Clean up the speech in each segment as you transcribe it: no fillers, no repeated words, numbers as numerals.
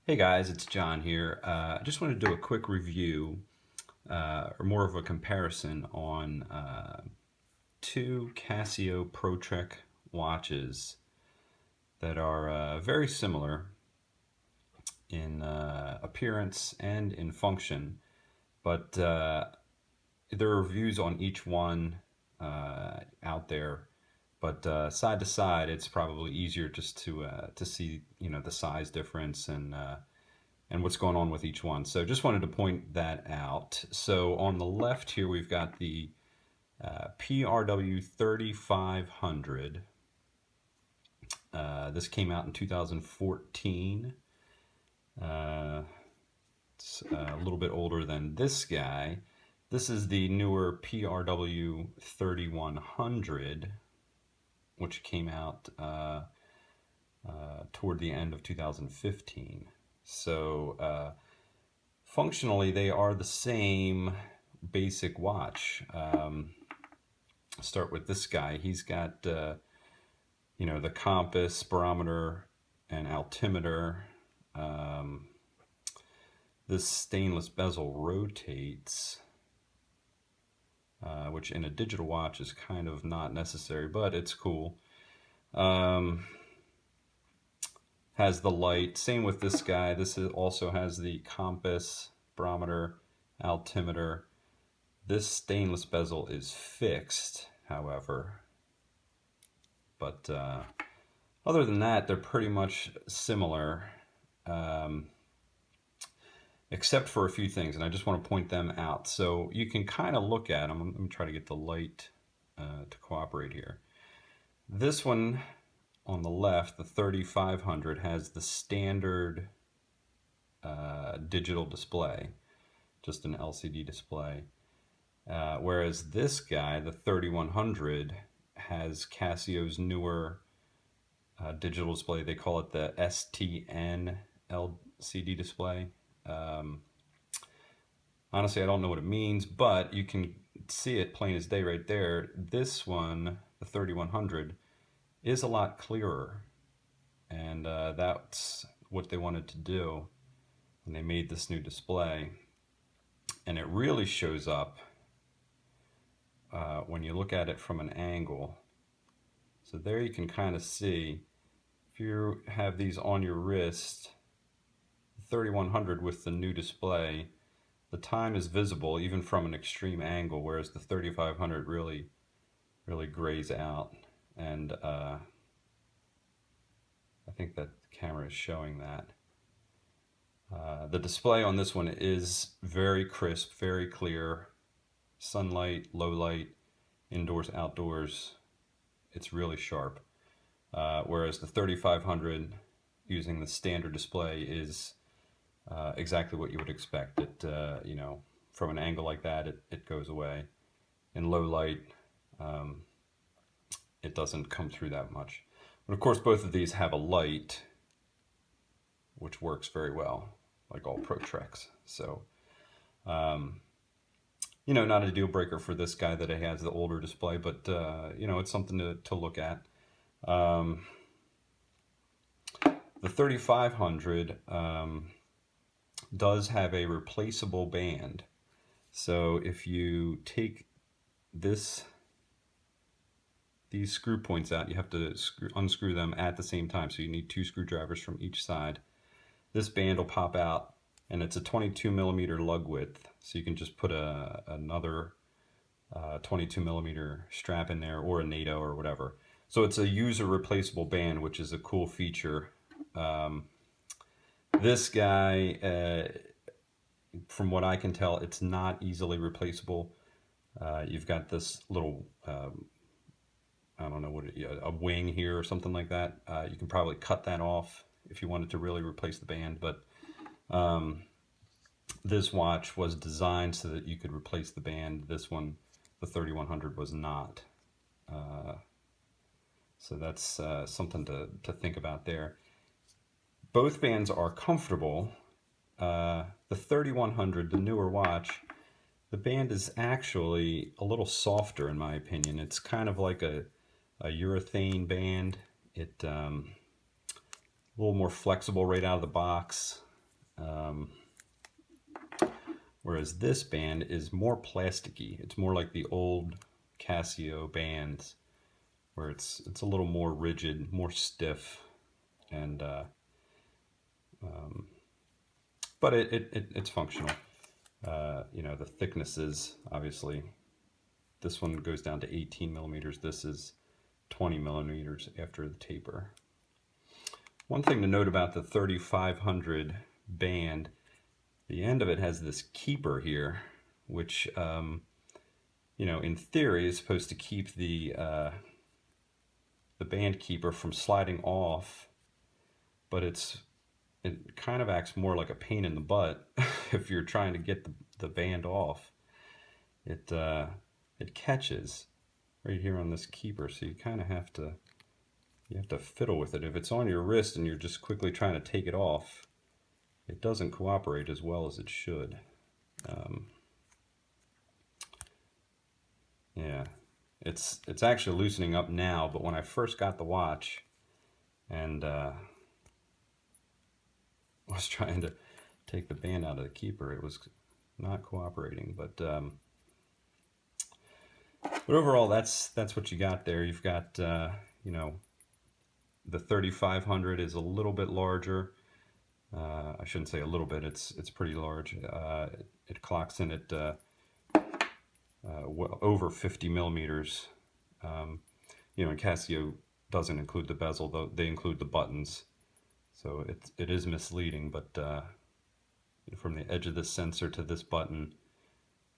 Hey guys, it's John here. I just want to do a quick review, or more of a comparison on two Casio Pro-Trek watches that are very similar in appearance and in function, but there are reviews on each one out there. But side to side, it's probably easier just to see the size difference and what's going on with each one. So just wanted to point that out. So on the left here, we've got the PRW-3500. This came out in 2014. It's a little bit older than this guy. This is the newer PRW-3100, which came out toward the end of 2015. So functionally, they are the same basic watch. Start with this guy. He's got the compass, barometer, and altimeter. This stainless bezel rotates, which in a digital watch is kind of not necessary, but it's cool. Has the light. Same with this guy. This also has the compass, barometer, altimeter. This stainless bezel is fixed, however. But other than that, they're pretty much similar, except for a few things, and I just want to point them out. So you can kind of look at them. Let me try to get the light to cooperate here. This one on the left, the 3500, has the standard digital display, just an LCD display. Whereas this guy, the 3100, has Casio's newer digital display. They call it the STN LCD display. Honestly, I don't know what it means, but you can see it plain as day right there. This one, the 3100, is a lot clearer, and that's what they wanted to do when they made this new display. And it really shows up when you look at it from an angle. So there you can kind of see, if you have these on your wrist, the 3100 with the new display, the time is visible even from an extreme angle, whereas the 3500 really grays out. And I think that the camera is showing that. The display on this one is very crisp, very clear. Sunlight, low light, indoors, outdoors, it's really sharp. Whereas the 3500, using the standard display, is exactly what you would expect. It, from an angle like that, it goes away. In low light, it doesn't come through that much. But of course, both of these have a light, which works very well, like all Pro-Treks. So, not a deal breaker for this guy that he has the older display, but it's something to look at. The 3500 does have a replaceable band. So if you take these screw points out, you have to unscrew them at the same time. So you need 2 screwdrivers from each side. This band will pop out, and it's a 22 millimeter lug width. So you can just put another 22 millimeter strap in there, or a NATO or whatever. So it's a user replaceable band, which is a cool feature. This guy, from what I can tell, it's not easily replaceable. You've got this little, I don't know a wing here or something like that. You can probably cut that off if you wanted to really replace the band, but this watch was designed so that you could replace the band. This one, the 3100, was not. So that's something to think about there. Both bands are comfortable. The 3100, the newer watch, the band is actually a little softer in my opinion. It's kind of like a urethane band. It a little more flexible right out of the box. Whereas this band is more plasticky. It's more like the old Casio bands, where it's a little more rigid, more stiff, and but it's functional. You know, the thicknesses, obviously, this one goes down to 18 millimeters. This is 20 millimeters after the taper. One thing to note about the 3500 band, the end of it has this keeper here, which, you know, in theory is supposed to keep the band keeper from sliding off, but it kind of acts more like a pain in the butt if you're trying to get the band off. It catches right here on this keeper, so you kind of have to fiddle with it. If it's on your wrist and you're just quickly trying to take it off, it doesn't cooperate as well as it should. Yeah, it's actually loosening up now, but when I first got the watch and was trying to take the band out of the keeper, it was not cooperating. But overall, that's what you got there. You've got you know, the 3500 is a little bit larger. I shouldn't say a little bit, it's pretty large. It clocks in at well over 50 millimeters. You know, and Casio doesn't include the bezel, though they include the buttons. So it is misleading, but from the edge of this sensor to this button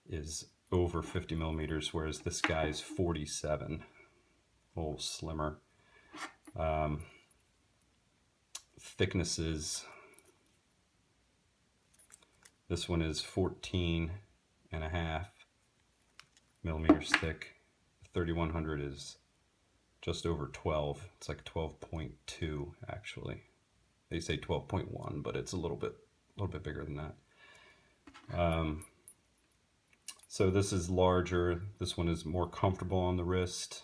is over 50 millimeters, whereas this guy's 47, a little slimmer. Thicknesses, this one is 14.5 millimeters thick. The 3100 is just over 12. It's like 12.2 actually. They say 12.1, but it's a little bit bigger than that. So this is larger. This one is more comfortable on the wrist.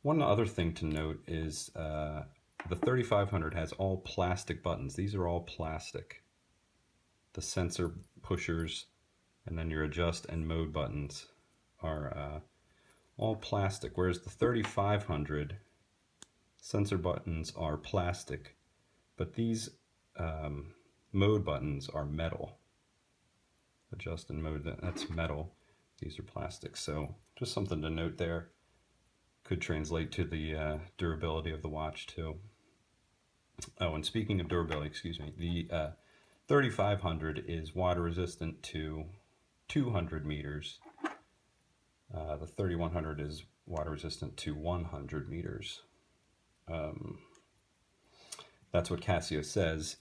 One other thing to note is the 3500 has all plastic buttons. These are all plastic. The sensor pushers and then your adjust and mode buttons are all plastic, whereas the 3500 sensor buttons are plastic, but these mode buttons are metal. Adjust and mode, that's metal. These are plastic, so just something to note there. Could translate to the durability of the watch too. Oh, and speaking of durability, excuse me, the 3500 is water resistant to 200 meters. The 3100 is water resistant to 100 meters. That's what Casio says.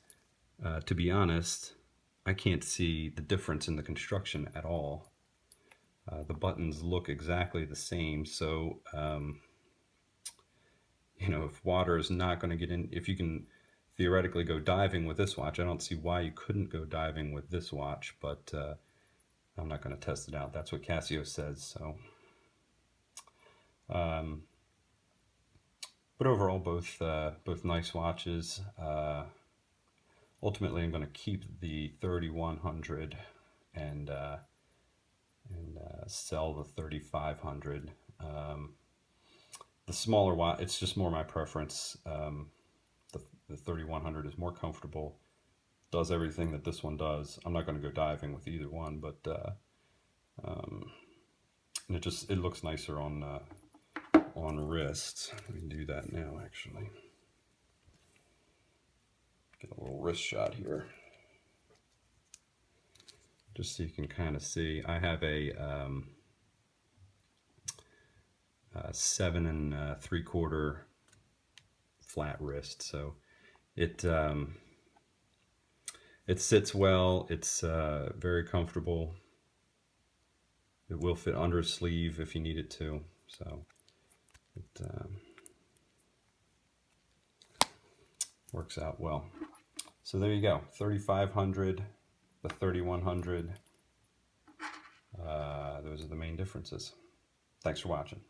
To be honest, I can't see the difference in the construction at all. The buttons look exactly the same, so you know, if water is not going to get in, if you can theoretically go diving with this watch, I don't see why you couldn't go diving with this watch, but I'm not going to test it out. That's what Casio says. So, but overall, both nice watches. Ultimately, I'm going to keep the 3100 and sell the 3500. The smaller watch, it's just more my preference. The 3100 is more comfortable, does everything that this one does. I'm not going to go diving with either one, but and it looks nicer on wrists. We can do that now, actually. Get a little wrist shot here, just so you can kind of see. I have a 7 3/4 flat wrist, so it sits well. It's very comfortable. It will fit under a sleeve if you need it to, so it works out well. So there you go, 3500, the 3100. Those are the main differences. Thanks for watching.